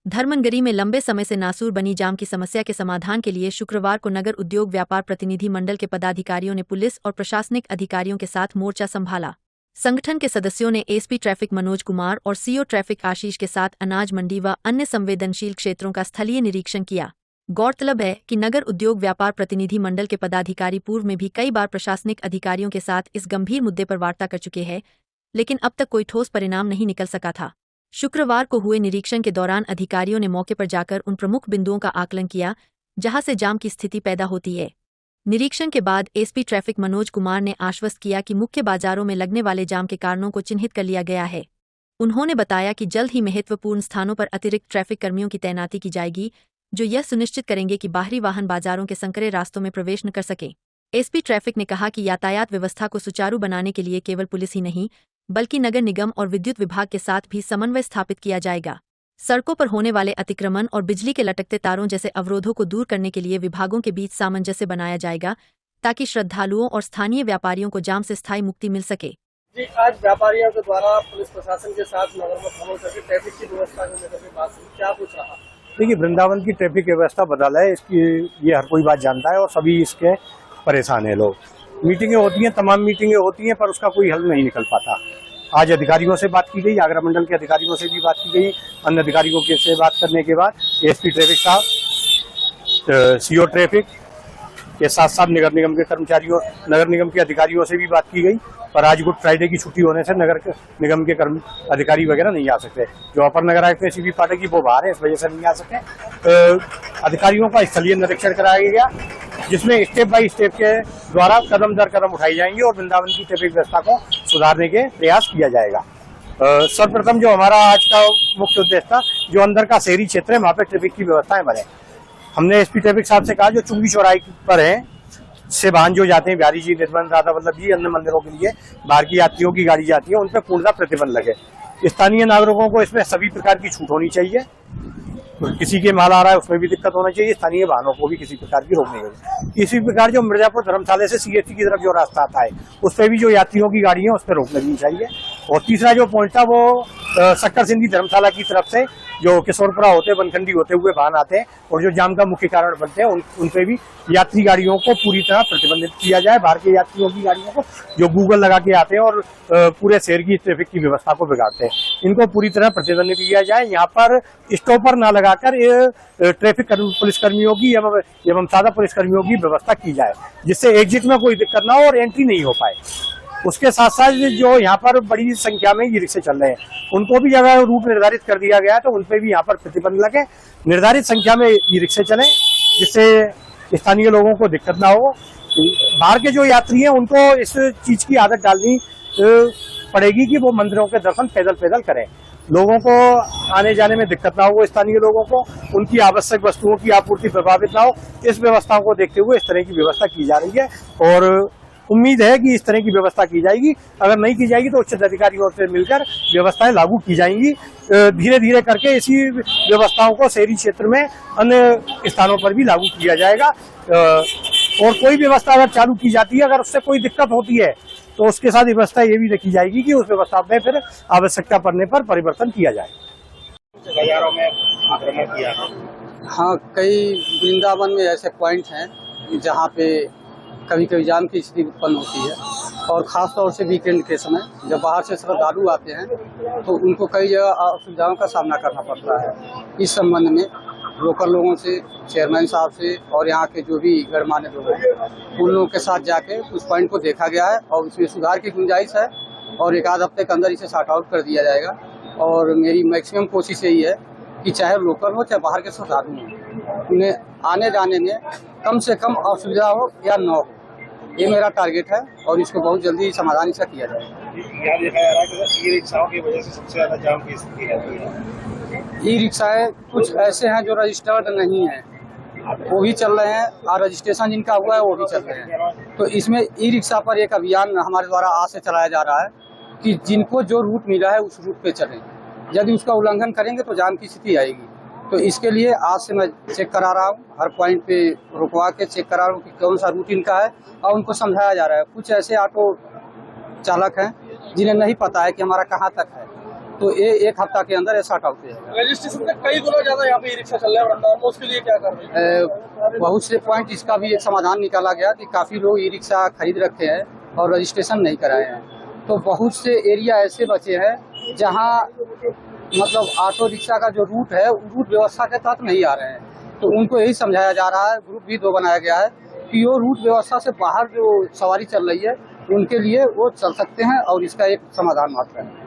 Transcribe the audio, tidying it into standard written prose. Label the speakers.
Speaker 1: धर्मनगरी में लंबे समय से नासूर बनी जाम की समस्या के समाधान के लिए शुक्रवार को नगर उद्योग व्यापार प्रतिनिधि मंडल के पदाधिकारियों ने पुलिस और प्रशासनिक अधिकारियों के साथ मोर्चा संभाला। संगठन के सदस्यों ने एसपी ट्रैफिक मनोज कुमार और सीओ ट्रैफिक आशीष के साथ अनाज मंडी व अन्य संवेदनशील क्षेत्रों का स्थलीय निरीक्षण किया। गौरतलब है कि नगर उद्योग व्यापार प्रतिनिधि मंडल के पदाधिकारी पूर्व में भी कई बार प्रशासनिक अधिकारियों के साथ इस गंभीर मुद्दे पर वार्ता कर चुके हैं, लेकिन अब तक कोई ठोस परिणाम नहीं निकल सका था। शुक्रवार को हुए निरीक्षण के दौरान अधिकारियों ने मौके पर जाकर उन प्रमुख बिंदुओं का आकलन किया जहां से जाम की स्थिति पैदा होती है। निरीक्षण के बाद एसपी ट्रैफिक मनोज कुमार ने आश्वस्त किया कि मुख्य बाजारों में लगने वाले जाम के कारणों को चिन्हित कर लिया गया है। उन्होंने बताया कि जल्द ही महत्वपूर्ण स्थानों पर अतिरिक्त ट्रैफिक कर्मियों की तैनाती की जाएगी, जो यह सुनिश्चित करेंगे कि बाहरी वाहन बाजारों के संकरे रास्तों में प्रवेश न कर सकें। एसपी ट्रैफिक ने कहा कि यातायात व्यवस्था को सुचारू बनाने के लिए केवल पुलिस ही नहीं, बल्कि नगर निगम और विद्युत विभाग के साथ भी समन्वय स्थापित किया जाएगा। सड़कों पर होने वाले अतिक्रमण और बिजली के लटकते तारों जैसे अवरोधों को दूर करने के लिए विभागों के बीच सामंजस्य बनाया जाएगा, ताकि श्रद्धालुओं और स्थानीय व्यापारियों को जाम से स्थायी मुक्ति मिल सके।
Speaker 2: जी, आज व्यापारियों के द्वारा पुलिस प्रशासन के साथ नगर में भ्रमण करके ट्रैफिक की व्यवस्था को लेकर बात हुई, क्या पूछ रहा?
Speaker 3: देखिए, वृंदावन की ट्रैफिक व्यवस्था बदल है, इसकी ये हर कोई बात जानता है और सभी इसके परेशान है। लोग मीटिंगें होती हैं, तमाम मीटिंगें होती हैं, पर उसका कोई हल नहीं निकल पाता। आज अधिकारियों से बात की गई, आगरा मंडल के अधिकारियों से भी बात की गई। अन्य अधिकारियों के से बात करने के बाद एसपी ट्रैफिक साहब, सीओ ट्रैफिक के साथ साथ नगर निगम के कर्मचारियों, नगर निगम के अधिकारियों से भी बात की गई। पर आज गुड फ्राइडे की छुट्टी होने से नगर निगम के अधिकारी वगैरह नहीं आ सकते। जो अपर नगर आयुक्त है सीपी पाठक की, वो बाहर है, इस वजह से नहीं आ सके। अधिकारियों का स्थलीय निरीक्षण कराया गया, जिसमें स्टेप बाय स्टेप के द्वारा कदम दर कदम उठाई जाएंगे और वृंदावन की ट्रैफिक व्यवस्था को सुधारने के प्रयास किया जाएगा। सर्वप्रथम जो हमारा आज का मुख्य उद्देश्य था, जो अंदर का शहरी क्षेत्र है, वहाँ पे ट्रैफिक की व्यवस्थाएं बने। हमने एसपी ट्रैफिक साहब से कहा, जो चुंगी चौराहे पर है से वाहन जो जाते हैं, बिहारी जी, निर्मल, राधा वल्लभ जी, अन्य मंदिरों के लिए बाहर की यात्रियों की गाड़ी जाती है, उन पर पूर्णतः प्रतिबंध लगे। स्थानीय नागरिकों को इसमें सभी प्रकार की छूट होनी चाहिए। किसी के माल आ रहा है उसमें भी दिक्कत होना चाहिए, स्थानीय वाहनों को भी किसी प्रकार की रोक नहीं होगी। इसी प्रकार जो मिर्जापुर धर्मशाला से सीएसटी की तरफ जो रास्ता आता है, उस पर भी जो यात्रियों की गाड़ी है उस पर रोक लगनी चाहिए। और तीसरा जो पॉइंट था, वो शक्कर सिंधी धर्मशाला की तरफ से जो किशोरपुरा होते, बनखंडी होते हुए वाहन आते हैं और जो जाम का मुख्य कारण बनते हैं, उन पे भी यात्री गाड़ियों को पूरी तरह प्रतिबंधित किया जाए। बाहर के यात्रियों की गाड़ियों को जो गूगल लगा के आते हैं और पूरे शहर की ट्रैफिक की व्यवस्था को बिगाड़ते हैं, इनको पूरी तरह प्रतिबंधित किया जाए। यहाँ पर स्टॉपर न लगाकर ट्रैफिक पुलिस कर्मियों की एवं सादा पुलिस कर्मियों की व्यवस्था की जाए, जिससे एग्जिट में कोई दिक्कत ना हो और एंट्री नहीं हो पाए। उसके साथ साथ जो यहाँ पर बड़ी संख्या में ई रिक्शे चल रहे हैं, उनको भी अगर रूट निर्धारित कर दिया गया तो उनपे भी यहाँ पर प्रतिबंध लगे। निर्धारित संख्या में ई रिक्शे चलें, जिससे स्थानीय लोगों को दिक्कत ना हो। बाहर के जो यात्री हैं, उनको इस चीज की आदत डालनी पड़ेगी कि वो मंदिरों के दर्शन पैदल करें। लोगों को आने जाने में दिक्कत ना हो, स्थानीय लोगों को उनकी आवश्यक वस्तुओं की आपूर्ति प्रभावित ना हो। इस व्यवस्थाओं को देखते हुए इस तरह की व्यवस्था की जा रही है और उम्मीद है कि इस तरह की व्यवस्था की जाएगी। अगर नहीं की जाएगी तो उच्च अधिकारियों से मिलकर व्यवस्थाएं लागू की जाएंगी। धीरे धीरे करके इसी व्यवस्थाओं को शहरी क्षेत्र में अन्य स्थानों पर भी लागू किया जाएगा। और कोई व्यवस्था अगर चालू की जाती है, अगर उससे कोई दिक्कत होती है, तो उसके साथ व्यवस्था ये भी रखी जाएगी कि उस व्यवस्था में फिर आवश्यकता पड़ने पर परिवर्तन किया जाए।
Speaker 2: बाजारों में आक्रमण किया।
Speaker 4: हाँ, कई वृंदावन में ऐसे पॉइंट हैं जहाँ पे कभी कभी जाम की स्थिति उत्पन्न होती है और ख़ास तौर से वीकेंड के समय जब बाहर से श्रद्धालु आते हैं तो उनको कई जगह असुविधाओं का सामना करना पड़ता है। इस संबंध में लोकल लोगों से, चेयरमैन साहब से और यहाँ के जो भी गणमान्य लोग हैं, उन लोगों के साथ जाके उस पॉइंट को देखा गया है और उसमें सुधार की गुंजाइश है और एक आध हफ्ते के अंदर इसे सॉर्ट आउट कर दिया जाएगा। और मेरी मैक्सिमम कोशिश यही है कि चाहे लोकल हो चाहे बाहर के श्रद्धालु हों, उन्हें आने जाने में कम से कम असुविधा हो या न हो, ये मेरा टारगेट है और इसको बहुत जल्दी समाधान इसका किया जाए।
Speaker 2: यहाँ देखा जा रहा है कि ई रिक्शाओं की वजह से सबसे ज्यादा जाम की स्थिति है।
Speaker 4: ई रिक्शाएं कुछ ऐसे हैं जो रजिस्टर्ड नहीं है, वो भी चल रहे हैं और रजिस्ट्रेशन जिनका हुआ है वो भी चल रहे हैं। तो इसमें ई रिक्शा पर एक अभियान हमारे द्वारा आज से चलाया जा रहा है कि जिनको जो रूट मिला है उस रूट पे चलें। यदि उसका उल्लंघन करेंगे तो जाम की स्थिति आएगी। तो इसके लिए आज से मैं चेक करा रहा हूँ, हर पॉइंट पे रुकवा के चेक करा रहा हूँ कि कौन सा रूट इनका है और उनको समझाया जा रहा है। कुछ ऐसे ऑटो चालक हैं जिन्हें नहीं पता है कि हमारा कहाँ तक है, तो ये 1 हफ्ता के अंदर ये सॉर्ट आउट हो जाएगा।
Speaker 2: रजिस्ट्रेशन से कई गुना ज्यादा यहाँ पे ई रिक्शा चल रहा है वृंदावन में, उसके लिए क्या कर रही है?
Speaker 4: बहुत से पॉइंट इसका भी एक समाधान निकाला गया कि काफ़ी लोग ई रिक्शा खरीद रखे हैं और रजिस्ट्रेशन नहीं कराए हैं। तो बहुत से एरिया ऐसे बचे हैं जहां मतलब ऑटो रिक्शा का जो रूट है रूट व्यवस्था के तहत नहीं आ रहे हैं। तो उनको यही समझाया जा रहा है, ग्रुप भी 2 बनाया गया है कि वो रूट व्यवस्था से बाहर जो सवारी चल रही है उनके लिए वो चल सकते हैं और इसका एक समाधान मात्र है।